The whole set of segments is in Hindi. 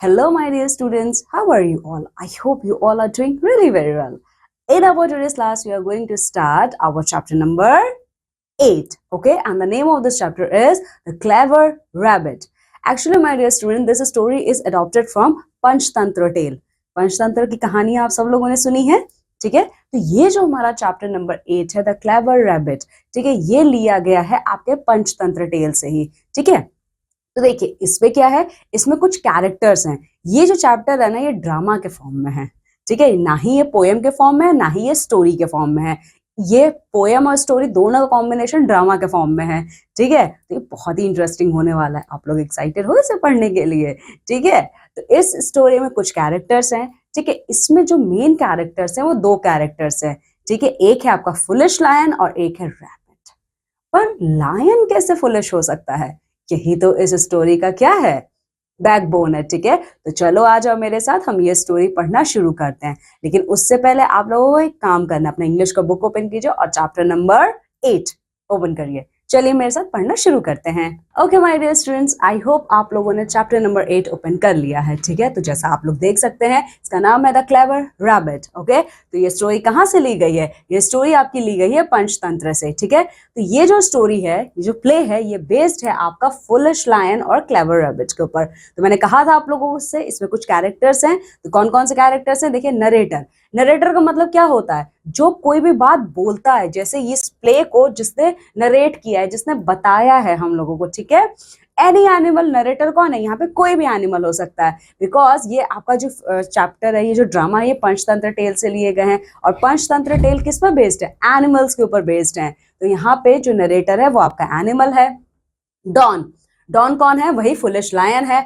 Hello, my dear students. How are you all? I hope you all are doing really very well. In our today's class, we are going to start our chapter number 8. Okay, and the name of this chapter is The Clever Rabbit. Actually, my dear student, this story is adopted from Panchtantra Tale. Panchatantra की कहानी आप सब लोगों ने सुनी है, ठीक है। तो ये जो हमारा चैप्टर नंबर 8 है, द क्लेवर रैबिट, ठीक है, ये लिया गया है आपके पंचतंत्र टेल से ही, ठीक है। तो देखिए इसमें क्या है, इसमें कुछ कैरेक्टर्स हैं। ये जो चैप्टर है ना, ये ड्रामा के फॉर्म में है, ठीक है, ना ही ये पोएम के फॉर्म में है, ना ही ये स्टोरी के फॉर्म में है। ये पोएम और स्टोरी दोनों का कॉम्बिनेशन ड्रामा के फॉर्म में है, ठीक है। तो ये बहुत ही इंटरेस्टिंग होने वाला है। आप लोग एक्साइटेड हो इसे पढ़ने के लिए, ठीक है। तो इस स्टोरी में कुछ कैरेक्टर्स हैं, ठीक है। इसमें जो मेन कैरेक्टर्स हैं वो दो कैरेक्टर्स हैं, ठीक है। एक है आपका फुलिश लायन और एक है रैबिट। पर लायन कैसे फुलिश हो सकता है, यही तो इस स्टोरी का क्या है, बैकबोन है, ठीक है। तो चलो आ जाओ मेरे साथ, हम ये स्टोरी पढ़ना शुरू करते हैं। लेकिन उससे पहले आप लोगों को एक काम करना, अपना इंग्लिश का बुक ओपन कीजिए और चैप्टर नंबर 8 ओपन करिए। चलिए मेरे साथ पढ़ना शुरू करते हैं। Okay my dear students, I hope आप लोगों ने चैप्टर नंबर 8 ओपन कर लिया है, ठीक है। तो जैसा आप लोग देख सकते हैं, इसका नाम है द क्लेवर रैबिट। ओके, तो ये स्टोरी कहाँ से ली गई है, ये स्टोरी आपकी ली गई है पंचतंत्र से, ठीक है। तो ये जो स्टोरी है, ये जो प्ले है, ये बेस्ड है आपका फुलिश लायन और क्लेवर रैबिट के ऊपर। तो मैंने कहा था आप लोगों से इसमें कुछ कैरेक्टर्स हैं। तो कौन कौन से कैरेक्टर्स हैं, देखिए, नरेटर। नरेटर का मतलब क्या होता है, जो कोई भी बात बोलता है, जैसे इस प्ले को जिसने नरेट किया है, जिसने बताया है हम लोगों को, ठीक है। एनी एनिमल, नरेटर कौन है, यहाँ पे कोई भी एनिमल हो सकता है, बिकॉज ये आपका जो चैप्टर है, ये जो ड्रामा है, ये पंचतंत्र टेल से लिए गए हैं। और पंचतंत्र टेल किस पर बेस्ड है, एनिमल्स के ऊपर बेस्ड है। तो यहाँ पे जो नरेटर है वो आपका एनिमल है, डॉन। डॉन कौन है, वही फुलिश लायन है।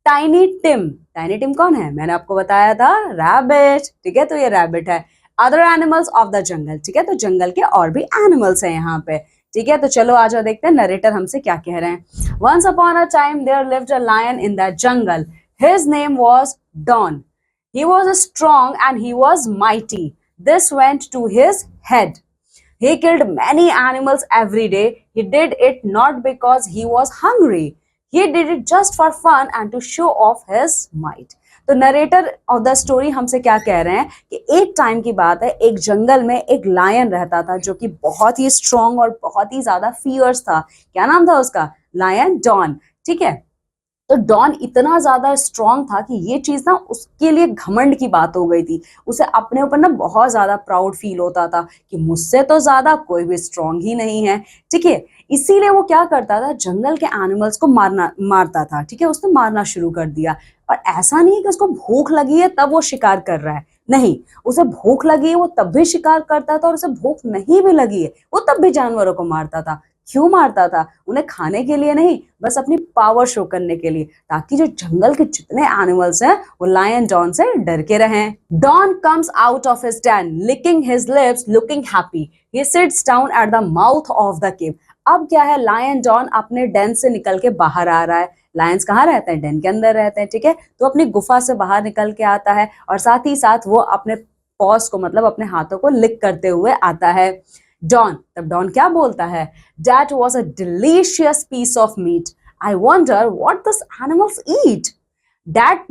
टाइनी टिम, टाइनी टिम कौन है, मैंने आपको बताया था, रैबिट, ठीक है। तो ये रैबिट है। Other animals of the jungle, ठीक है। तो जंगल के और भी एनिमल्स हैं यहाँ पे, ठीक है। तो चलो आ जाओ, देखते हैं नरेटर हमसे क्या कह रहे हैं। Once upon a time there lived a lion in the jungle. His name was Don. He was strong and he was mighty. This went to his head. He killed many animals every day. He did it not because he was hungry. He did it just for fun and to show off his might. तो नरेटर ऑफ द स्टोरी हमसे क्या कह रहे हैं कि एक टाइम की बात है, एक जंगल में एक लायन रहता था जो कि बहुत ही स्ट्रांग और बहुत ही ज्यादा फियर्स था। क्या नाम था उसका, लायन डॉन, ठीक है। तो डॉन इतना ज्यादा स्ट्रांग था कि ये चीज ना उसके लिए घमंड की बात हो गई थी। उसे अपने ऊपर ना बहुत ज्यादा प्राउड फील होता था कि मुझसे तो ज्यादा कोई भी स्ट्रांग ही नहीं है, ठीक है। इसीलिए वो क्या करता था, जंगल के एनिमल्स को मारता था, ठीक है। उसने मारना शुरू कर दिया। और ऐसा नहीं है कि उसको भूख लगी है तब वो शिकार कर रहा है, नहीं, उसे भूख लगी है वो तब भी शिकार करता था, और उसे भूख नहीं भी लगी है वो तब भी जानवरों को मारता था। क्यों मारता था, उन्हें खाने के लिए नहीं, बस अपनी पावर शो करने के लिए, ताकि जो जंगल के जितने एनिमल्स हैं वो लायन डॉन से डर के रहें। Don comes out of his den, licking his lips, looking happy. He sits down at the mouth of the cave. अब क्या है, लायन डॉन अपने डेन से निकल के बाहर आ रहा है। लायंस कहाँ रहते हैं, डेन के अंदर रहते हैं, ठीक है। तो अपनी गुफा से बाहर निकल के आता है और साथ ही साथ वो अपने पॉज को, मतलब अपने हाथों को लिक करते हुए आता है। डॉन, तब डॉन क्या बोलता है, That was a delicious piece of meat. I wonder what these animals eat. That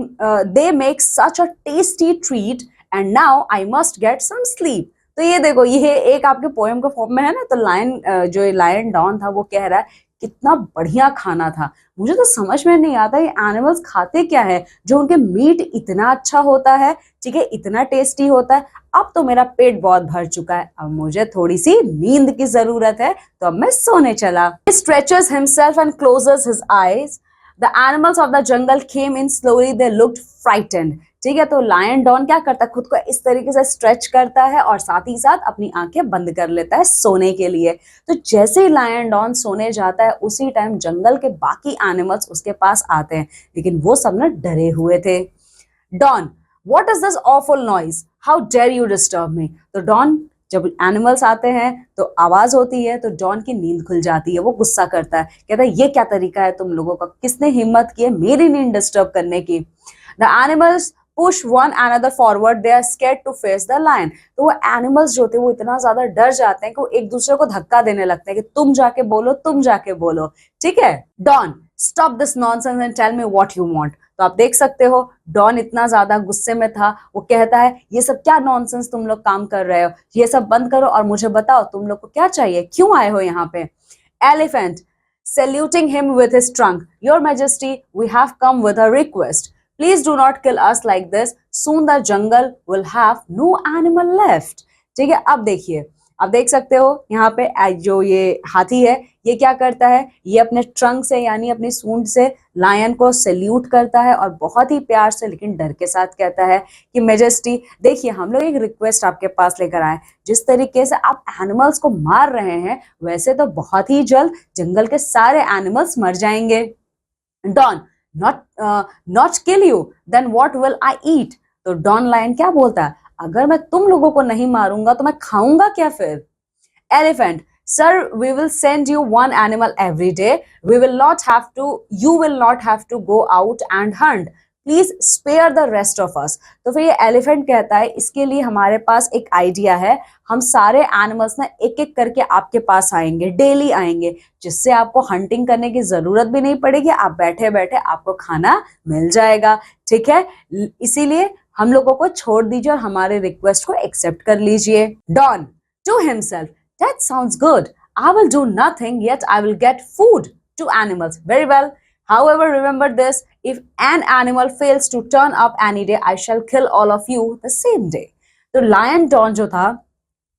they make such a tasty treat, and now I must get some sleep. तो ये देखो, ये एक आपके पोएम के फॉर्म में है ना। तो लायन, जो लायन डॉन था, वो कह रहा है कितना बढ़िया खाना था, मुझे तो समझ में नहीं आता ये एनिमल्स खाते क्या है, जो उनके मीट इतना अच्छा होता है, ठीक है, इतना टेस्टी होता है। अब तो मेरा पेट बहुत भर चुका है, अब मुझे थोड़ी सी नींद की जरूरत है, तो अब मैं सोने चला। He stretches himself and closes his eyes. The animals of the jungle came in slowly. They looked frightened. ठीक है। तो लायन डॉन क्या करता है, खुद को इस तरीके से स्ट्रेच करता है और साथ ही साथ अपनी आंखें बंद कर लेता है सोने के लिए। तो जैसे ही लायन डॉन सोने जाता है, उसी टाइम जंगल के बाकी एनिमल्स उसके पास आते हैं, लेकिन वो सब ना डरे हुए थे। Don, what is this awful noise, how dare you disturb me. तो डॉन, जब एनिमल्स आते हैं तो आवाज होती है, तो डॉन की नींद खुल जाती है। वो गुस्सा करता है, कहता है ये क्या तरीका है तुम लोगों का, किसने हिम्मत की है मेरी नींद डिस्टर्ब करने की। The animals push one another forward, they are scared to face the lion. तो वो एनिमल्स जो थे वो इतना ज्यादा डर जाते हैं कि वो एक दूसरे को धक्का देने लगते हैं कि तुम जाके बोलो, तुम जाके बोलो, ठीक है। Don, stop this nonsense and tell me what you want. तो आप देख सकते हो डॉन इतना ज्यादा गुस्से में था, वो कहता है ये सब क्या नॉनसेंस तुम लोग काम कर रहे हो, ये सब बंद करो और मुझे बताओ तुम लोग को क्या चाहिए, क्यों आए हो यहाँ पे। Elephant saluting him with his trunk, your majesty, we have come with a request, please do not kill us like this, soon the jungle will have no animal left। ठीक है, अब देखिए, आप देख सकते हो यहाँ पे जो ये हाथी है ये क्या करता है, ये अपने ट्रंक से यानी अपनी सूंड से लायन को सैल्यूट करता है और बहुत ही प्यार से लेकिन डर के साथ कहता है कि मेजेस्टी देखिए हम लोग एक रिक्वेस्ट आपके पास लेकर आए, जिस तरीके से आप एनिमल्स को मार रहे हैं वैसे तो बहुत ही जल्द जंगल के सारे एनिमल्स मर जाएंगे। Don not kill you then what will I eat. तो डॉन लायन क्या बोलता है, अगर मैं तुम लोगों को नहीं मारूंगा तो मैं खाऊंगा क्या फिर। Elephant Sir, we will send you one animal every day. You will not have to go out and hunt. Please spare the rest of us. तो फिर ये एलिफेंट कहता है इसके लिए हमारे पास एक आइडिया है, हम सारे एनिमल्स ना एक एक करके आपके पास आएंगे, डेली आएंगे, जिससे आपको हंटिंग करने की जरूरत भी नहीं पड़ेगी, आप बैठे बैठे आपको खाना मिल जाएगा। ठीक है, इसीलिए हम लोगों को छोड़ दीजिए और हमारे रिक्वेस्ट को एक्सेप्ट कर लीजिए। Don to himself, that sounds good. I will do nothing, yet I will get food to animals. Very well. However, remember this, if an animal fails to turn up any day, I shall kill all of you the same day. तो लायन डॉन जो था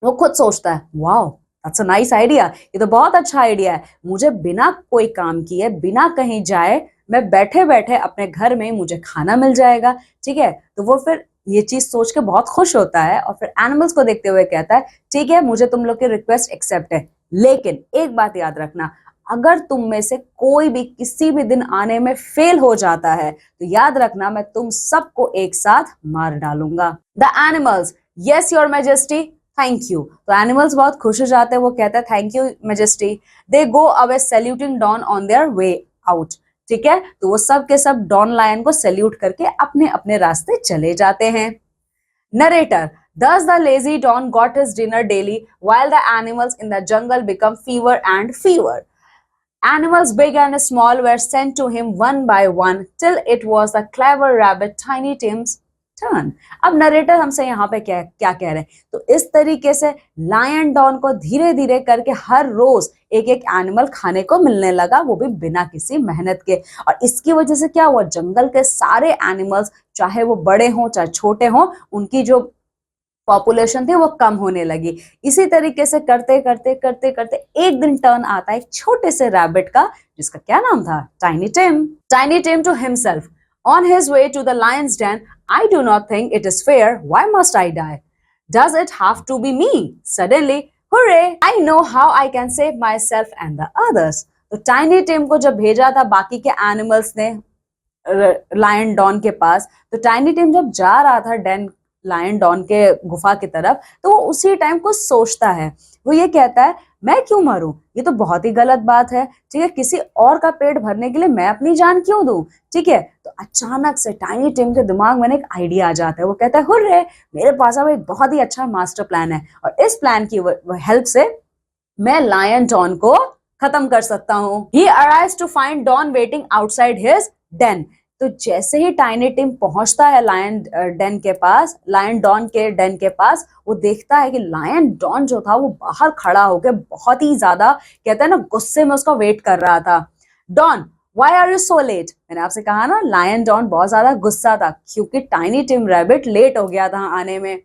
वो खुद सोचता है, wow that's a nice idea, ये तो बहुत अच्छा आइडिया है, मुझे बिना कोई काम किए बिना कहीं जाए मैं बैठे बैठे अपने घर में मुझे खाना मिल जाएगा। ठीक है, तो वो फिर ये चीज सोच के बहुत खुश होता है और फिर एनिमल्स को देखते हुए कहता है ठीक है मुझे तुम लोग की रिक्वेस्ट एक्सेप्ट है, लेकिन एक बात याद रखना, अगर तुम में से कोई भी किसी भी दिन आने में फेल हो जाता है तो याद रखना मैं तुम सबको एक साथ मार डालूंगा। The animals, yes your majesty, thank you. तो एनिमल्स बहुत खुश हो जाते हैं, वो कहते हैं thank you majesty. They go away saluting Don on their way out. ठीक है, तो वो सब के सब डॉन लायन को सैल्यूट करके अपने अपने रास्ते चले जाते हैं। Narrator, thus the lazy Don got his dinner daily while the animals in the jungle become fewer and fewer. Animals big and small were sent to him one by one till it was the clever rabbit Tiny Tim's turn. अब नरेटर हमसे यहाँ पे क्या क्या कह रहे हैं, तो इस तरीके से लायन डॉन को धीरे धीरे करके हर रोज एक एक एनिमल खाने को मिलने लगा, वो भी बिना किसी मेहनत के, और इसकी वजह से क्या हुआ, जंगल के सारे एनिमल्स चाहे वो बड़े हों चाहे छोटे हों उनकी जो पॉपुलेशन थी वो कम होने लगी। इसी तरीके से करते करते करते करते एक दिन टर्न आता है एक छोटे से रैबिट का, जिसका क्या नाम था, tiny Tim. Tiny Tim to himself, on his way to the lion's den, I do not think it is fair, why must I die? Does it have to be me? Suddenly, hooray, I know how I can save myself and the others. तो टाइनी टिम को जब भेजा था बाकी के एनिमल्स ने लायन डॉन के पास, तो टाइनी टिम जब जा रहा था डेन लायन डॉन के गुफा की तरफ, तो वो उसी टाइम कुछ सोचता है, वो ये कहता है मैं क्यों मरूं, ये तो बहुत ही गलत बात है। ठीक है, किसी और का पेट भरने के लिए मैं अपनी जान क्यों दूं। ठीक है, तो अचानक से टाइनी टिम के दिमाग में एक आइडिया आ जाता है, वो कहता है हुर्रे, मेरे पास अब एक बहुत ही अच्छा मास्टर प्लान है और इस प्लान की हेल्प से मैं लायन डॉन को खत्म कर सकता हूँ। He arrives to find Don waiting outside his den. तो जैसे ही टाइनी टिम पहुंचता है लायन डॉन के डेन के पास, वो देखता है कि लायन डॉन जो था वो बाहर खड़ा होकर बहुत ही ज्यादा कहता है ना गुस्से में उसका वेट कर रहा था। Don, why are you so late? मैंने आपसे कहा ना लायन डॉन बहुत ज्यादा गुस्सा था क्योंकि टाइनी टिम रैबिट लेट हो गया था आने में।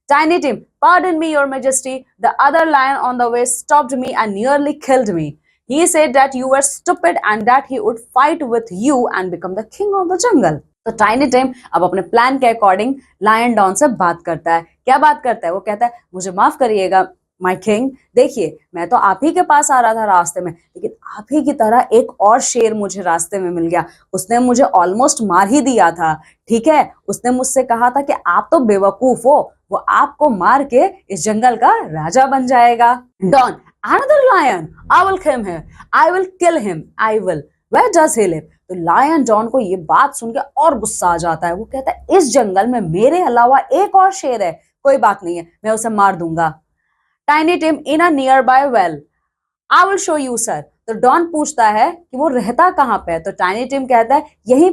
Tiny Tim, pardon me your majesty, the other lion on the way stopped me and nearly killed me. He said that you were stupid and that he would fight with you and become the king of the jungle. तो टाइनी टिम अब अपने प्लान के अकॉर्डिंग लायन डॉन से बात करता है। क्या बात करता है? वो कहता है मुझे माफ करिएगा माय किंग, देखिए मैं तो आप ही के पास आ रहा था रास्ते में, लेकिन आप ही की तरह एक और शेर मुझे रास्ते में मिल गया, उसने मुझे ऑलमोस्ट मार ही दिया था। ठीक है, उसने मुझसे कहा था कि आप तो बेवकूफ हो, वो आपको मार के इस जंगल का राजा बन जाएगा। Don, another lion, I will kill him, I will. Where does he live? तो लायन डॉन को ये बात सुन के और गुस्सा आ जाता है, वो कहता है इस जंगल में मेरे अलावा एक और शेर है, कोई बात नहीं है, मैं उसे मार दूंगा। Tiny Tim, in a nearby well, I will show you sir. तो डॉन पूछता है कि वो रहता कहाँ पे है, तो टाइनी टिम कहता है यही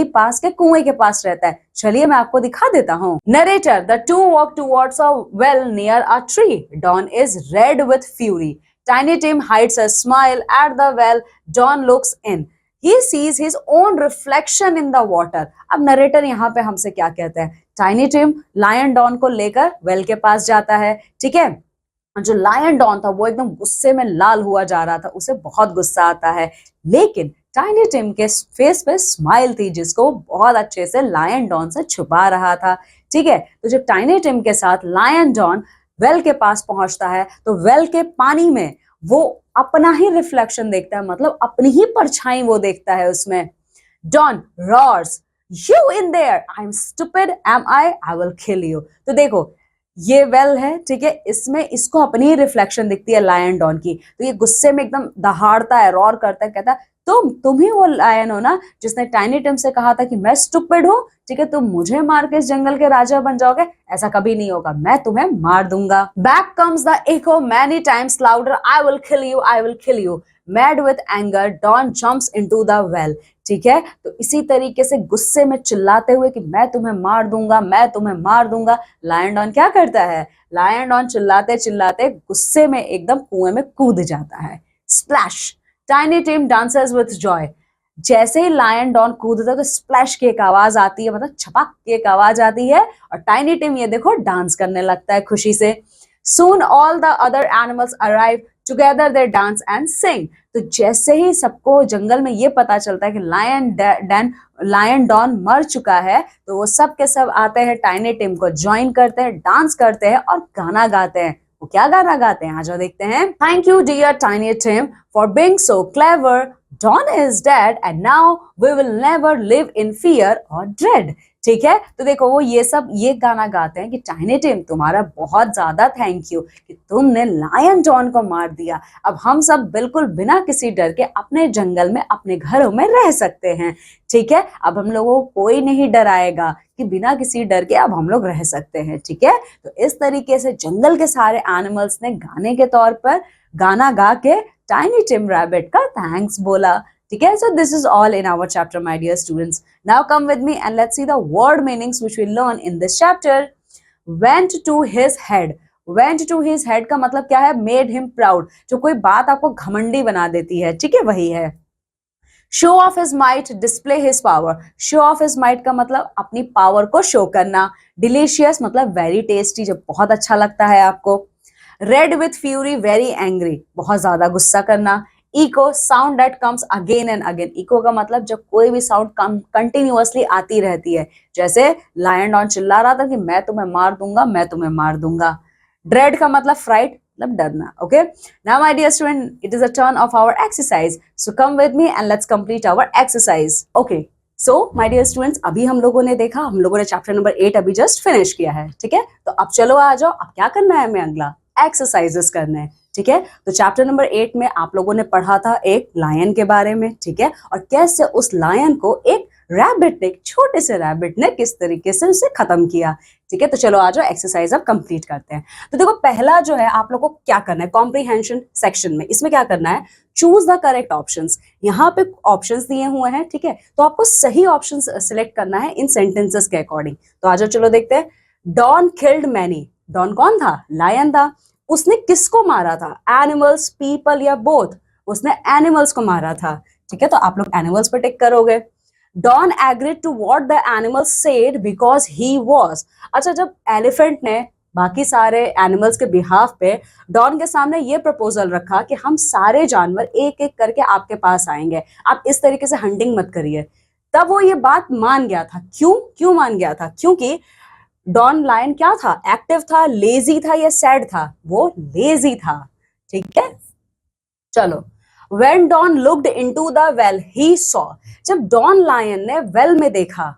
पास के कुएं के पास रहता है, चलिए मैं आपको दिखा देता हूँ। Narrator, the two walk towards a well near a tree. Don is red with fury. Tiny Tim hides a smile at the well. Don looks in. He sees his own reflection in the water. अब नरेटर यहाँ पे हमसे क्या कहते हैं, टाइनी टिम लायन डॉन को लेकर वेल के पास जाता है, ठीक है। जो लायन डॉन था वो एकदम गुस्से में लाल हुआ जा रहा था, उसे बहुत गुस्सा आता है, लेकिन टाइनी टिम के फेस पे स्माइल थी जिसको बहुत अच्छे से लायन डॉन से छुपा रहा था, ठीक है। तो जब टाइनी टिम के साथ लायन डॉन वेल के पास पहुंचता है तो वेल के पानी में वो अपना ही रिफ्लेक्शन देखता है, मतलब अपनी ही परछाई वो देखता है उसमें। Don roars, you in there, I am stupid am I will kill you. तो देखो ये वेल है, ठीक है, इसमें इसको अपनी ही रिफ्लेक्शन दिखती है लायन डॉन की, तो ये गुस्से में एकदम दहाड़ता है, रॉर करता है, कहता है तुम ही वो लायन हो ना जिसने टाइनी टिम से कहा था कि मैं स्टूपिड हूँ, ठीक है, तुम मुझे मार के इस जंगल के राजा बन जाओगे, ऐसा कभी नहीं होगा, मैं तुम्हें मार दूंगा। Back comes the echo many times louder, I will kill you, I will kill you. Mad with anger, Don jumps into the well. ठीक है, तो इसी तरीके से गुस्से में चिल्लाते हुए कि मैं तुम्हें मार दूंगा, मैं तुम्हें मार दूंगा, लायन डॉन क्या करता है, लायन डॉन चिल्लाते चिल्लाते गुस्से में एकदम कुएं में कूद जाता है। Splash, tiny Tim dances with joy. जैसे ही लायन डॉन कूदता है तो स्प्लैश की एक आवाज आती है, मतलब छपाक की एक आवाज आती है, और टाइनी टिम ये देखो डांस करने लगता है खुशी से। Soon all the other animals arrive. Together they dance and sing. तो जैसे ही सबको जंगल में ये पता चलता है कि लायन डॉन मर चुका है, तो वो सब के सब आते हैं, टाइनी टिम को ज्वाइन करते हैं, डांस करते हैं और गाना गाते हैं। वो क्या गाना गाते हैं, आ जाओ देखते हैं। Thank you dear Tiny Tim for being so clever. Don is dead and now we will never live in fear or dread. ठीक है, तो देखो वो ये गाना गाते हैं कि टाइनी टिम तुम्हारा बहुत ज्यादा थैंक यू कि तुमने लायन डॉन को मार दिया, अब हम सब बिल्कुल बिना किसी डर के अपने जंगल में अपने घरों में रह सकते हैं, ठीक है, अब हम लोगों को कोई नहीं डराएगा कि बिना किसी डर के अब हम लोग रह सकते हैं, ठीक है। तो इस तरीके से जंगल के सारे एनिमल्स ने गाने के तौर पर गाना गा के टाइनी टिम रैबिट का थैंक्स बोला, ठीक है। So this is all in our chapter, my dear students. Now come with me and let's see the word meanings which we learn in this chapter. Went to his head. Went to his head का मतलब क्या है, made him proud. जो कोई बात आपको घमंडी बना देती है, ठीक है, वही है। Show off his might, display his power. Show off his might का मतलब अपनी पावर को शो करना। Delicious मतलब very tasty, जो बहुत अच्छा लगता है आपको। Red with fury, very angry, बहुत ज्यादा गुस्सा करना। Echo, sound that comes again and again. Echo का मतलब जब कोई भी साउंड कंटिन्यूअसली आती रहती है, जैसे लायन डॉन चिल्ला रहा था कि मैं तुम्हें मार दूंगा, मैं तुम्हें मार दूंगा। ड्रेड का मतलब फ्राइट, मतलब डरना, okay. Now my dear student, it is a turn of our exercise, so come with me and let's complete our exercise. Okay, so my dear students, अभी हम लोगों ने देखा, हम लोगों ने चैप्टर नंबर 8 अभी जस्ट फिनिश किया है, ठीक है। तो अब चलो आ जाओ, अब क्या करना है, हमें अगला एक्सरसाइजेस करने हैं, ठीक है। तो चैप्टर नंबर 8 में आप लोगों ने पढ़ा था एक लायन के बारे में, ठीक है, और कैसे उस लायन को एक रैबिट ने, छोटे से रैबिट ने किस तरीके से उसे खत्म किया, ठीक है। तो चलो आ जाओ एक्सरसाइज अब कंप्लीट करते हैं। तो देखो पहला जो है आप लोग को क्या करना है, कॉम्प्रीहेंशन सेक्शन में, इसमें क्या करना है, चूज द करेक्ट ऑप्शंस। यहाँ पे ऑप्शंस दिए हुए हैं, ठीक है, तो आपको सही ऑप्शन सिलेक्ट करना है इन सेंटेंसेस के अकॉर्डिंग। तो आ जाओ चलो देखते हैं। Don killed many. डॉन कौन था, लायन था। उसने किसको मारा था, एनिमल्स, पीपल या बोथ। उसने एनिमल्स को मारा था, ठीक है, तो आप लोग एनिमल्स पर टिक करोगे। Don agreed to what the animals said because he was. अच्छा, जब एलिफेंट ने बाकी सारे एनिमल्स के बिहाफ पे डॉन के सामने ये प्रपोजल रखा कि हम सारे जानवर एक एक करके आपके पास आएंगे, आप इस तरीके से हंटिंग मत करिए, तब वो ये बात मान गया था। क्यों मान गया था, क्योंकि डॉन लायन क्या था, एक्टिव था, लेजी था या सैड था, वो लेजी था, ठीक है। चलो, when Don looked into the well, he saw। जब डॉन लायन ने वेल में देखा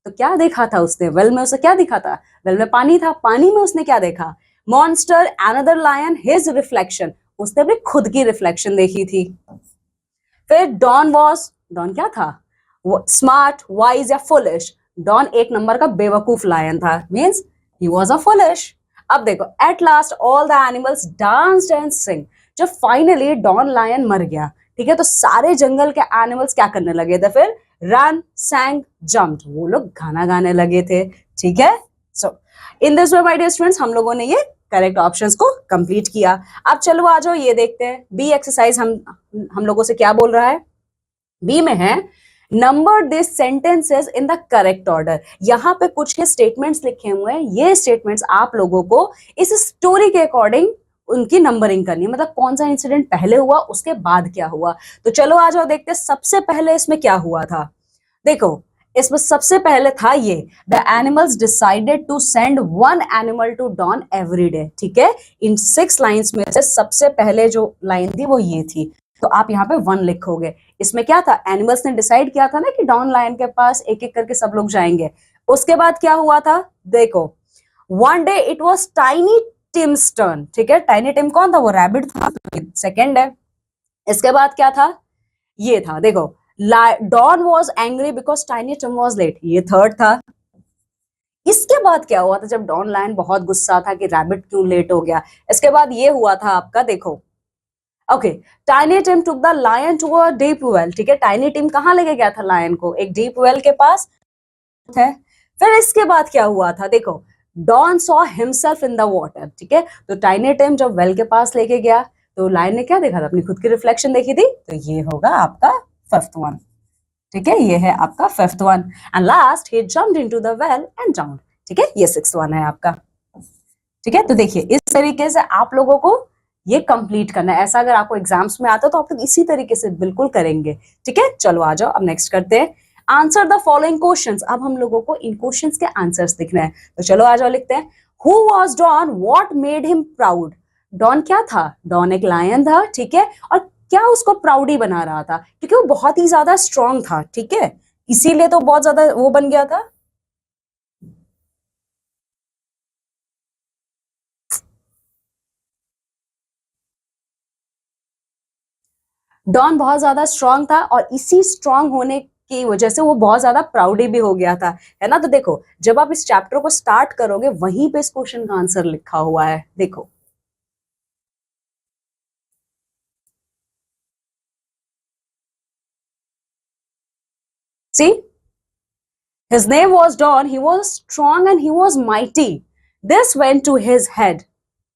तो क्या देखा था उसने, वेल में उसे क्या दिखा था, वेल में पानी था, पानी में उसने क्या देखा, monster, another lion, his reflection, उसने अपनी खुद की रिफ्लेक्शन देखी थी। फिर डॉन क्या था, वो स्मार्ट, वाइज या फुलिश। डॉन एक नंबर का बेवकूफ लायन था, means he was a foolish. अब देखो, at last all the animals danced and सिंग। जब फाइनली डॉन लायन मर गया, ठीक है, तो सारे जंगल के एनिमल्स क्या करने लगे थे फिर? रन, सैंग, जम्प्ड, वो लोग गाना गाने लगे थे, ठीक है। So in this way my dear students, हम लोगों ने ये करेक्ट ऑप्शंस को कंप्लीट किया। अब चलो आ जाओ ये देखते हैं बी एक्सरसाइज हम लोगों से क्या बोल रहा है। बी में है number this sentences in the correct order. यहाँ पे कुछ के स्टेटमेंट्स लिखे हुए हैं, ये स्टेटमेंट्स आप लोगों को इस स्टोरी के अकॉर्डिंग उनकी नंबरिंग करनी है, मतलब कौन सा इंसिडेंट पहले हुआ, उसके बाद क्या हुआ। तो चलो आ जाओ देखते हैं सबसे पहले इसमें क्या हुआ था। देखो इसमें सबसे पहले था ये, the animals decided to send one animal to Don every day, ठीक है। इन 6 लाइन्स में से सबसे पहले जो लाइन थी वो ये थी, तो आप यहाँ पे 1 लिखोगे। इसमें क्या था, एनिमल्स ने डिसाइड किया था ना कि डॉन लायन के पास एक एक करके सब लोग जाएंगे। उसके बाद क्या हुआ था, देखो one day it was tiny teams turn, ठीक है। टाइनी टिम कौन था, वो रैबिट था, सेकेंड है। इसके बाद क्या था, ये था, देखो Don was angry because tiny Tim was late, ये थर्ड था। इसके बाद क्या हुआ था, जब डॉन लायन बहुत गुस्सा था कि रैबिट क्यों लेट हो गया, इसके बाद ये हुआ था आपका, देखो okay, tiny Tim took the lion to a deep well, ठीक है। टाइनी टिम कहां लेके गया था लायन को, एक डीप वेल के पास है। फिर इसके बाद क्या हुआ था, देखो Don saw himself in the water, ठीक है। तो टाइनी टिम जब वेल के पास लेके गया तो लायन ने क्या देखा था, अपनी खुद की रिफ्लेक्शन देखी थी, तो ये होगा आपका 5th वन, ठीक है, ये है आपका 5th one. And last he jumped into the well and ड्राउन्ड, ठीक है, ये 6th वन है आपका, ठीक है। तो देखिए इस तरीके से आप लोगों को ये कंप्लीट करना है। ऐसा अगर आपको एग्जाम्स में आता है तो आप लोग इसी तरीके से बिल्कुल करेंगे, ठीक है। चलो आ जाओ अब नेक्स्ट करते हैं, आंसर द फॉलोइंग क्वेश्चंस। अब हम लोगों को इन क्वेश्चंस के आंसर्स लिखना है, तो चलो आ जाओ लिखते हैं। Who was Don, what made him proud. Don क्या था, डॉन एक लायन था, ठीक है, और क्या उसको प्राउडी बना रहा था, क्योंकि वो बहुत ही ज्यादा स्ट्रांग था, ठीक है, इसीलिए तो बहुत ज्यादा वो बन गया था। डॉन बहुत ज्यादा स्ट्रांग था और इसी स्ट्रांग होने की वजह से वो बहुत ज्यादा प्राउडी भी हो गया था, है ना। तो देखो जब आप इस चैप्टर को स्टार्ट करोगे वहीं पे इस क्वेश्चन का आंसर लिखा हुआ है, देखो सी, his name was Don, he was strong and he was mighty, this went to his head।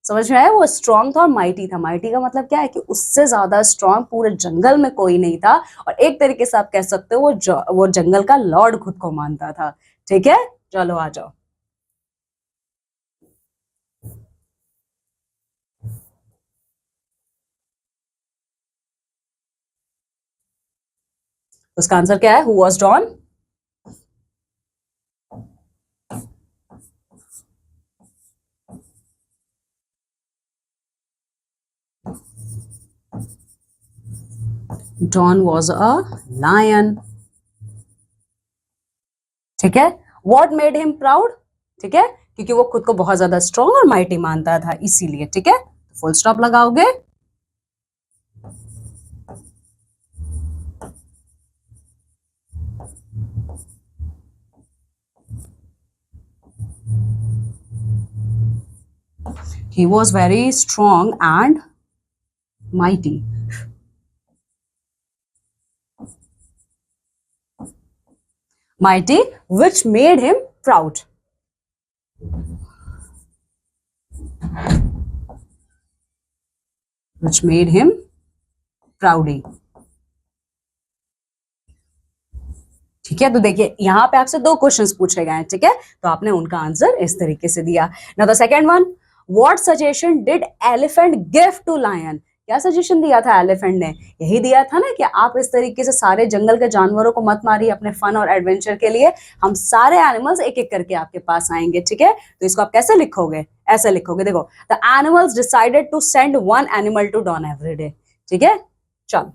समझ में आया, वो स्ट्रांग था और माइटी था। माइटी का मतलब क्या है कि उससे ज्यादा स्ट्रांग पूरे जंगल में कोई नहीं था, और एक तरीके से आप कह सकते हो वो जंगल का लॉर्ड खुद को मानता था, ठीक है। चलो आ जाओ, उसका आंसर क्या है, who was Don. Don was a lion, ठीक है। वॉट मेड हिम प्राउड, ठीक है, क्योंकि वो खुद को बहुत ज्यादा स्ट्रॉन्ग और माइटी मानता था इसीलिए, ठीक है। फुल स्टॉप लगाओगे। He was very strong and mighty, mighty which made him proud, which made him proudy, ठीक है। तो देखिए यहाँ पे आपसे 2 क्वेश्चंस पूछे गए हैं, ठीक है, तो आपने उनका आंसर इस तरीके से दिया। Now the second one, what suggestion did elephant give to lion. क्या सजेशन दिया था एलिफेंट ने, यही दिया था ना कि आप इस तरीके से सारे जंगल के जानवरों को मत मारिए, अपने फन और एडवेंचर के लिए हम सारे एनिमल्स एक एक करके आपके पास आएंगे, ठीक है। तो इसको आप कैसे लिखोगे, ऐसे लिखोगे, देखो the animals decided to send one animal to Don every day, ठीक है। चलो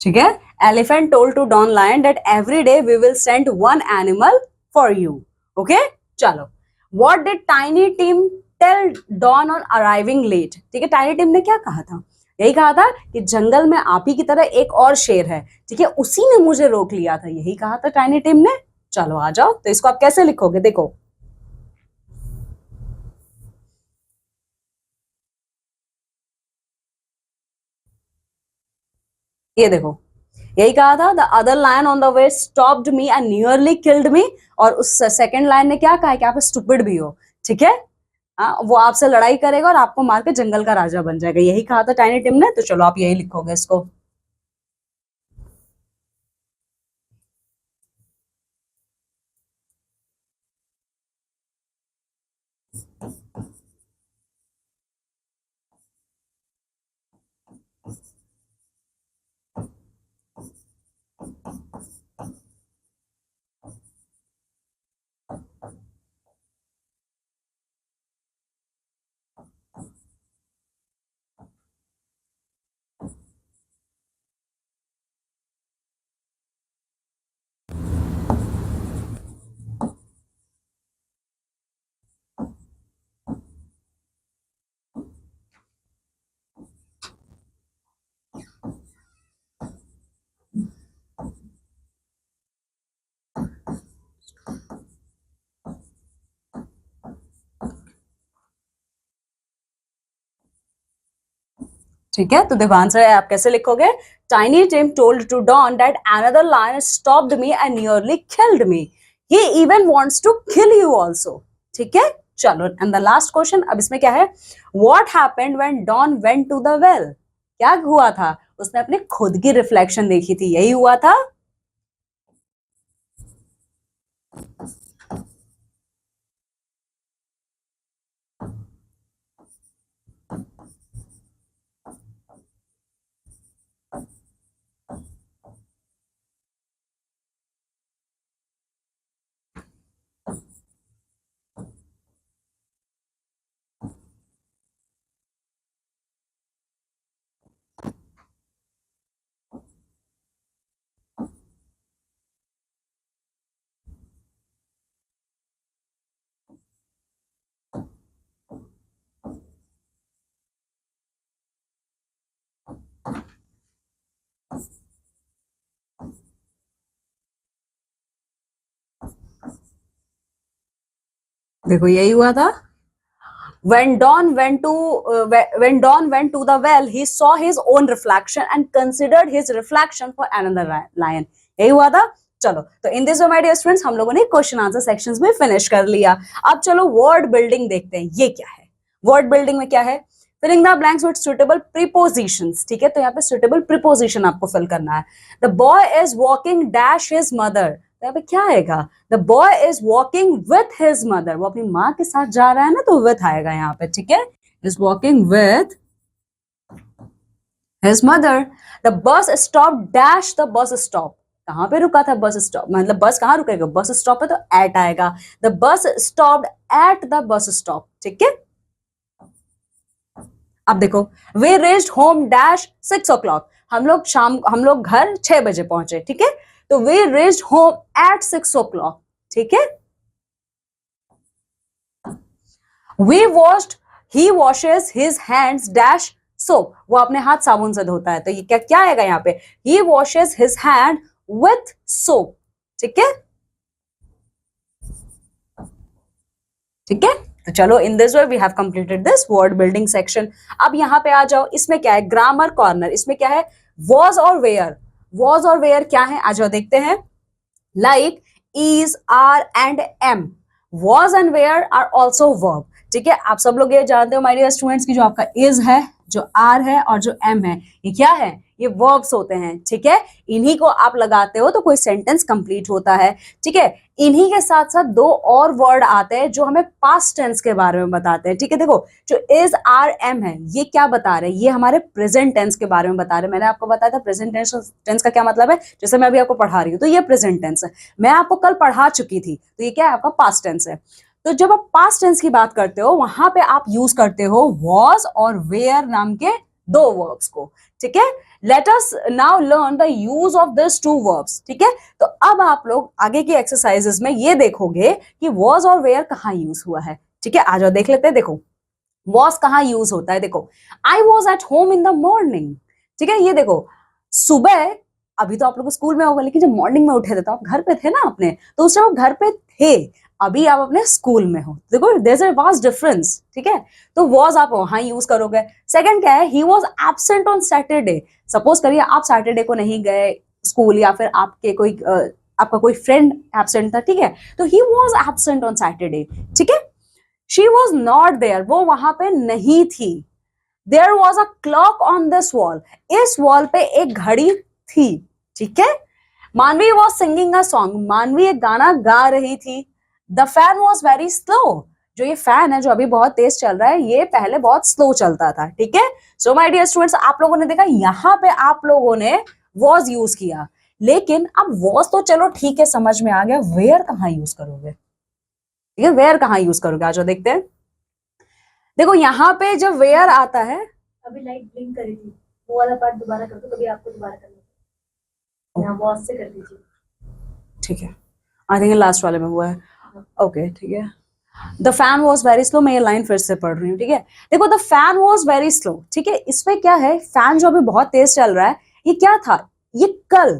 ठीक है, elephant told to Don lion that every day we will send one animal for you. Okay, चलो, what did tiny Tim tell Don on arriving late? ठीक है, टाइनी टिम ने क्या कहा था? यही कहा था कि जंगल में आप ही की तरह एक और शेर है, ठीक है, उसी ने मुझे रोक लिया था, यही कहा था टाइनी टिम ने। चलो आ जाओ, तो इसको आप कैसे लिखोगे? देखो, ये देखो, यही कहा था, the other lion on the way stopped me and nearly killed me. और उस सेकंड लाइन ने क्या कहा है कि आप स्टूपिड भी हो, ठीक है। वो आपसे लड़ाई करेगा और आपको मार के जंगल का राजा बन जाएगा, यही कहा था टाइनी टिम ने। तो चलो आप यही लिखोगे इसको। ठीक है, तो दिवांश आप कैसे लिखोगे? Tiny Tim told to Don that another lion stopped me and nearly killed me, he even wants to kill you also. ठीक है, चलो, एंड द लास्ट क्वेश्चन, अब इसमें क्या है? What happened when Don went to the well? क्या हुआ था? उसने अपने खुद की रिफ्लेक्शन देखी थी, यही हुआ था। देखो, यही हुआ था। When Don went to the well, he saw his own reflection and considered his reflection for another lion. यही हुआ था। चलो, तो in this way my dear students, हम लोगों ने क्वेश्चन आंसर सेक्शंस में फिनिश कर लिया। अब चलो वर्ड बिल्डिंग देखते हैं, ये क्या है। वर्ड बिल्डिंग में क्या है? Filling the blanks with suitable prepositions. ठीक है, तो यहाँ पे सुटेबल प्रीपोजिशन आपको फिल करना है। The boy is walking dash his mother, तो यहाँ पे क्या आएगा? The boy is walking with his mother, वो अपनी माँ के साथ जा रहा है ना, तो विथ आएगा यहाँ पे। ठीक है, is walking with his mother. The bus stop dash the bus stop, कहाँ पे रुका था बस स्टॉप? मतलब बस कहाँ रुकेगा? बस स्टॉप पे, तो एट आएगा। The bus stopped at the bus stop. ठीक है, अब देखो, वे रीच्ड होम डैश 6 o'clock, हम लोग घर 6 बजे पहुंचे। ठीक है, तो वे रीच्ड होम एट 6 o'clock। ठीक है, we washed, he washes his hands dash soap, वो अपने हाथ साबुन से धोता है, तो ये क्या क्या आएगा यहाँ पे? He washes his hand with soap. ठीक है, ठीक है, तो चलो, in this way we have completed this word building section. अब यहाँ पे आ जाओ, इसमें क्या है? Grammar corner. इसमें क्या है? वॉज और वेयर। वॉज और वेयर क्या है? आ जाओ देखते हैं। Like is, are and am, was and where are also verb। ठीक है, आप सब लोग ये जानते हो माय डियर स्टूडेंट्स की जो आपका is है, जो are है और जो am है, ये क्या है? ये verbs होते हैं। ठीक है, इन्हीं को आप लगाते हो तो कोई सेंटेंस कंप्लीट होता है। ठीक है, इन्हीं के साथ साथ दो और वर्ड आते हैं जो हमें पास्ट टेंस के बारे में बताते हैं। ठीक है, देखो, जो is, are, am है, ये क्या बता रहे हैं? ये हमारे प्रेजेंट टेंस के बारे में बता रहे हैं। मैंने आपको बताया था प्रेजेंट टेंस का क्या मतलब है, जैसे मैं अभी आपको पढ़ा रही हूँ, तो ये प्रेजेंट टेंस है। मैं आपको कल पढ़ा चुकी थी, तो ये क्या है? आपका पास्ट टेंस है। तो जब आप पास्ट टेंस की बात करते हो वहां पे आप यूज करते हो was और were नाम के दो वर्ब्स को, ठीक है। Let us now learn the use of this to verbs, ठीक है। तो अब आप लोग आगे की एक्सरसाइजेस में ये देखोगे कि was और were कहाँ यूज हुआ है, ठीक है। आ जाओ देख लेते हैं। देखो was कहाँ यूज होता है, देखो I was at home in the morning, ठीक है। ये देखो सुबह, अभी तो आप लोग स्कूल में होगा, लेकिन जब मॉर्निंग में उठे थे तो आप घर पे थे ना अपने, तो उस टाइम आप घर पे थे, अभी आप अपने स्कूल में हो। देखो there is a vast difference, ठीक है। तो वॉज आप वहां यूज करोगे। सेकंड क्या है, he was absent on Saturday. Suppose करिए आप सैटरडे को नहीं गए स्कूल, या फिर आपके कोई आपका कोई फ्रेंड एब्सेंट था, ठीक है, तो he was absent on Saturday, ठीक है। शी वॉज नॉट देयर, वो वहां पे नहीं थी। There was a clock on this wall, इस वॉल पे एक घड़ी थी, ठीक है। मानवी वॉज सिंगिंग अ सॉन्ग, मानवी एक गाना गा रही थी। The fan was very slow, जो ये फैन है जो अभी बहुत तेज चल रहा है, ये पहले बहुत स्लो चलता था, ठीक है। सो माय डियर स्टूडेंट्स, आप लोगों ने देखा यहाँ पे आप लोगों ने वॉज यूज किया, लेकिन अब वॉज तो चलो ठीक है समझ में आ गया, वेयर कहाँ यूज करोगे, ठीक है। वेयर कहाँ यूज करोगे, आ जाओ देखते हैं। देखो यहाँ पे जब वेयर आता है, अभी लाइट ब्लिंक करी थी, वो वाला पार्ट दोबारा कर दो, कभी आपको दोबारा करना, यहाँ वॉज से कर दीजिए, ठीक है। आई थिंक लास्ट वाले में हुआ है, ओके ठीक है। The fan was very slow, मैं ये लाइन फिर से पढ़ रही हूँ, ठीक है। देखो the fan was very slow, ठीक है। इसमें क्या है, फैन जो अभी बहुत तेज चल रहा है, ये क्या था, ये कल,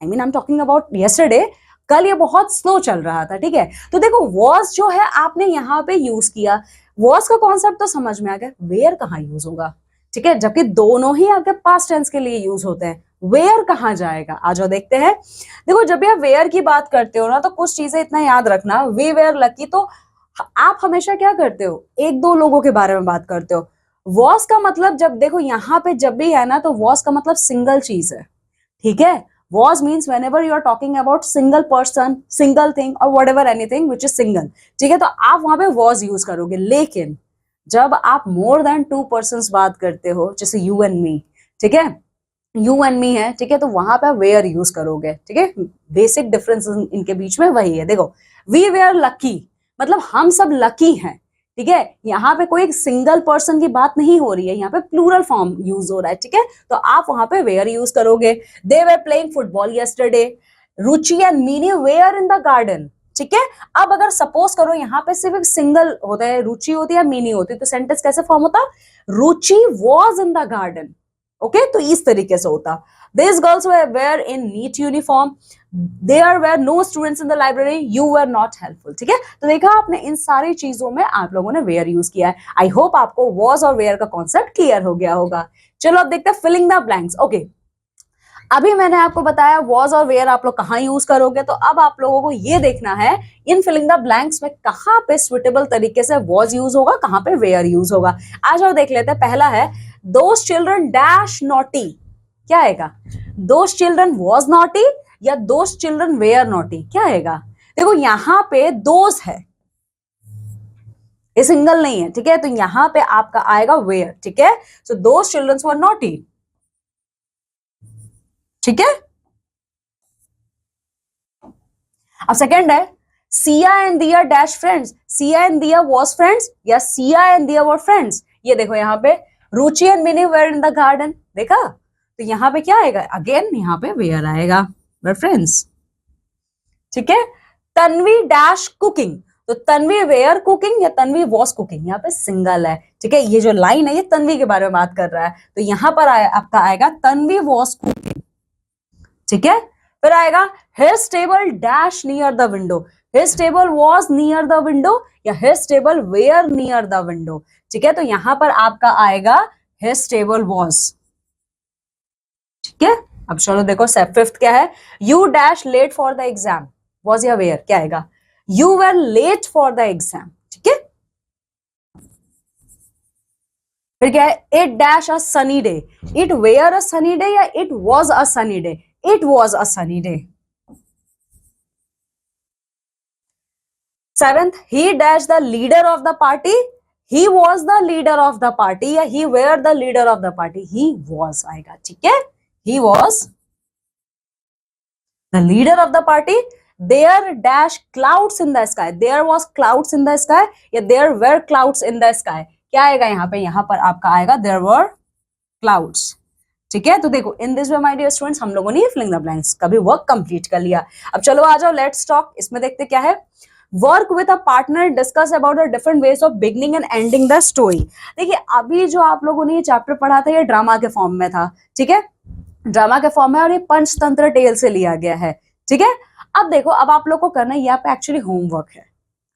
I mean I am talking about yesterday, कल ये बहुत स्लो चल रहा था, ठीक है। तो देखो वॉज जो है आपने यहाँ पे यूज किया, वॉज का कॉन्सेप्ट तो समझ में आ गया, वेयर कहाँ यूज होगा, ठीक है। जबकि दोनों ही आपके पास्ट टेंस के लिए यूज होते हैं, वेयर कहाँ जाएगा, आ जाओ देखते हैं। देखो जब भी आप वेयर की बात करते हो ना, तो कुछ चीजें इतना याद रखना, वी वेयर लकी, तो आप हमेशा क्या करते हो, एक दो लोगों के बारे में बात करते हो। वॉस का मतलब, जब देखो यहाँ पे जब भी है ना, तो वॉस का मतलब सिंगल चीज है, ठीक है। Was means whenever you are talking about single person, single thing और whatever anything which is single, ठीक है, तो आप वहां पे वॉज यूज करोगे। लेकिन जब आप मोर देन टू पर्सन बात करते हो, जैसे यू एंड मी, ठीक है, यू एंड मी है, ठीक है, तो वहां पे वेयर यूज करोगे, ठीक है। बेसिक डिफरेंस इनके बीच में वही है। देखो वी वेयर लकी, मतलब हम सब लकी हैं, ठीक है। यहाँ पे कोई एक सिंगल पर्सन की बात नहीं हो रही है, यहाँ पे प्लूरल फॉर्म यूज हो रहा है, ठीक है, तो आप वहां पे वेयर यूज करोगे। They were playing football yesterday, Ruchi and Mini were in the garden, ठीक है। अब अगर सपोज करो यहाँ पे सिर्फ एक सिंगल होता है, रुचि होती है या मीनी होती है, तो सेंटेंस कैसे फॉर्म होता, Ruchi was in the garden, okay, तो इस तरीके से होता। These girls were wear in neat uniform. There were no students in the library. You were not helpful. ठीक है, तो देखा आपने इन सारी चीजों में आप लोगों ने वेयर यूज किया है। आई होप आपको वॉज और वेयर का कॉन्सेप्ट क्लियर हो गया होगा। चलो अब देखते हैं फिलिंग द ब्लैंक्स। ओके, अभी मैंने आपको बताया वॉज और वेयर आप लोग कहाँ यूज करोगे, तो अब आप लोगों को ये देखना है इन फिलिंग द ब्लैंक्स में कहाँ पे सुटेबल तरीके से वॉज यूज होगा, कहाँ पे वेयर यूज होगा। आ जाओ देख लेते हैं। पहला है दोस चिल्ड्रन डैश नॉटी, क्या आएगा, दोस चिल्ड्रन वॉज नॉटी या दोस चिल्ड्रन वेयर नॉटी, क्या आएगा। देखो यहाँ पे दोस है, ये सिंगल नहीं है, ठीक है, तो यहाँ पे आपका आएगा वेयर, ठीक है। सो दोस चिल्ड्रन वर नॉटी, ठीक है। अब सेकंड है सिया एंड दिया डैश फ्रेंड्स, सिया एंड दिया वॉज फ्रेंड्स या सिया एंड दिया वर फ्रेंड्स। ये देखो यहाँ पे Ruchi and Mini were in the garden, देखा, तो यहाँ पे क्या आएगा, अगेन यहाँ पे वेयर आएगा, वर फ्रेंड्स, ठीक है। तन्वी डैश कुकिंग, तो तन्वी वेयर कुकिंग या तन्वी वॉज कुकिंग, यहाँ पे सिंगल है, ठीक है। ये जो लाइन है ये तन्वी के बारे में बात कर रहा है, तो यहाँ पर आपका आएगा तन्वी वॉज कुकिंग, ठीक है। फिर आएगा his table dash near the window, his table was near the window या his table were near the window, ठीक है, तो यहां पर आपका आएगा हिज टेबल वॉज, ठीक है। अब चलो देखो फिफ्थ क्या है, you dash late for the exam, was या वेयर, क्या आएगा, you were late for the exam, ठीक है। फिर क्या है, it dash a sunny day, it were a sunny day या it was a sunny day, it was a sunny day. Seventh, he dash the leader of the party, he was the leader of the party या he were the leader of the party, he was आएगा, ठीक है, he was the leader of the party there dash clouds in the sky, there was clouds in the sky या there were clouds in the sky, क्या आएगा यहाँ पे, यहाँ पर आपका आएगा देयर वर क्लाउड्स। ठीक है, तो देखो in this way my dear students हम लोगों ने ये फिलिंग द ब्लैंक्स का भी वर्क कंप्लीट कर लिया। अब चलो आ जाओ, लेट्स टॉक, इसमें देखते क्या है, work with a partner, discuss about the different ways of beginning and ending the story. देखिए अभी जो आप लोगों ने ये चैप्टर पढ़ा था ये ड्रामा के फॉर्म में था, ठीक है, ड्रामा के फॉर्म में, और ये पंचतंत्र टेल से लिया गया है, ठीक है। अब देखो अब आप लोग को करना है, यहाँ पे एक्चुअली होमवर्क है,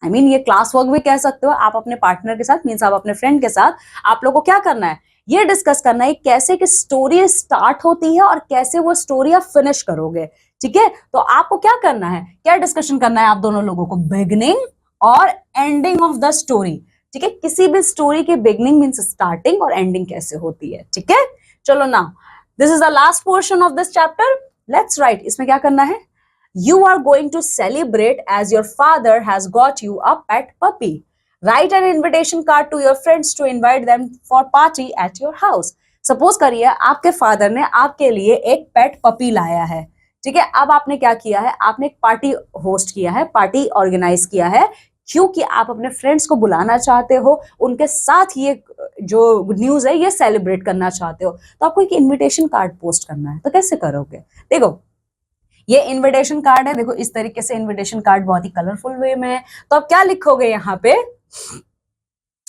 आई मीन ये क्लास वर्क भी कह सकते हो, आप अपने पार्टनर के साथ मीन्स आप अपने फ्रेंड के साथ आप लोग को क्या करना है, ये डिस्कस करना है कैसे कि स्टोरी स्टार्ट होती है और कैसे वो स्टोरी आप फिनिश करोगे, ठीक है। तो आपको क्या करना है, क्या डिस्कशन करना है आप दोनों लोगों को, बिगनिंग और एंडिंग ऑफ द स्टोरी, ठीक है। किसी भी स्टोरी के बिगनिंग मीन्स स्टार्टिंग और एंडिंग कैसे होती है, ठीक है। चलो now this is the last portion of this chapter, let's write, इसमें क्या करना है, you are going to celebrate as your father has got you a pet puppy. Write an invitation card to your friends to invite them for party at your house. Suppose करिए आपके फादर ने आपके लिए एक पेट पपी लाया है, ठीक है। अब आपने क्या किया है, आपने एक पार्टी होस्ट किया है, पार्टी ऑर्गेनाइज किया है, क्योंकि आप अपने फ्रेंड्स को बुलाना चाहते हो, उनके साथ ये जो न्यूज है ये सेलिब्रेट करना चाहते हो, तो आपको एक इन्विटेशन कार्ड पोस्ट करना है। तो कैसे करोगे, देखो ये इनविटेशन कार्ड है, देखो इस तरीके से इनविटेशन कार्ड बहुत ही कलरफुल वे में है। तो आप क्या लिखोगे यहाँ पे,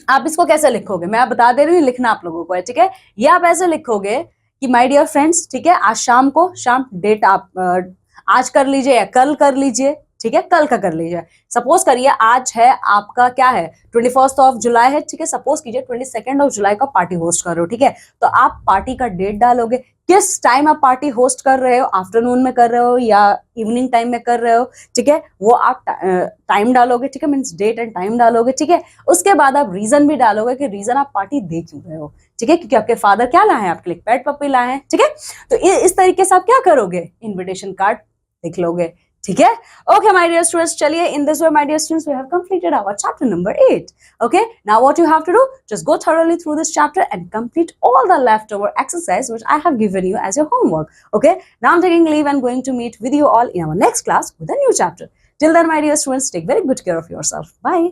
आप इसको कैसे लिखोगे, मैं आप बता दे रही हूँ, लिखना आप लोगों को है, ठीक है। ये आप ऐसे लिखोगे कि माय डियर फ्रेंड्स, ठीक है, आज शाम को, शाम डेट आप आज कर लीजिए या कल कर लीजिए, ठीक है, कल का कर लीजिए। सपोज करिए आज है आपका क्या है 21 ऑफ जुलाई है, ठीक है, सपोज कीजिए 22 ऑफ जुलाई का पार्टी होस्ट कर रहे हो, ठीक है। तो आप पार्टी का डेट डालोगे, किस टाइम आप पार्टी होस्ट कर रहे हो, आफ्टरनून में कर रहे हो या इवनिंग टाइम में कर रहे हो, ठीक है, वो आप टाइम डालोगे, ठीक है, मीन्स डेट एंड टाइम डालोगे, ठीक है। उसके बाद आप रीजन भी डालोगे कि रीजन आप पार्टी दे क्यों रहे हो, ठीक है, क्योंकि आपके फादर क्या लाए हैं आपके लिए, पेट पपी लाए हैं, ठीक है। तो इस तरीके से आप क्या करोगे, इन्विटेशन कार्ड लिख लोगे, ठीक है। ओके माय डियर स्टूडेंट्स, चलिए in this way my dear students we have completed our chapter number 8. Okay, now what you have to do, just go thoroughly through this chapter and complete all the leftover exercise which I have given you as your homework. Okay, now I'm taking leave and going to meet with you all in our next class with a new chapter. Till then my dear students, take very good care of yourself. Bye.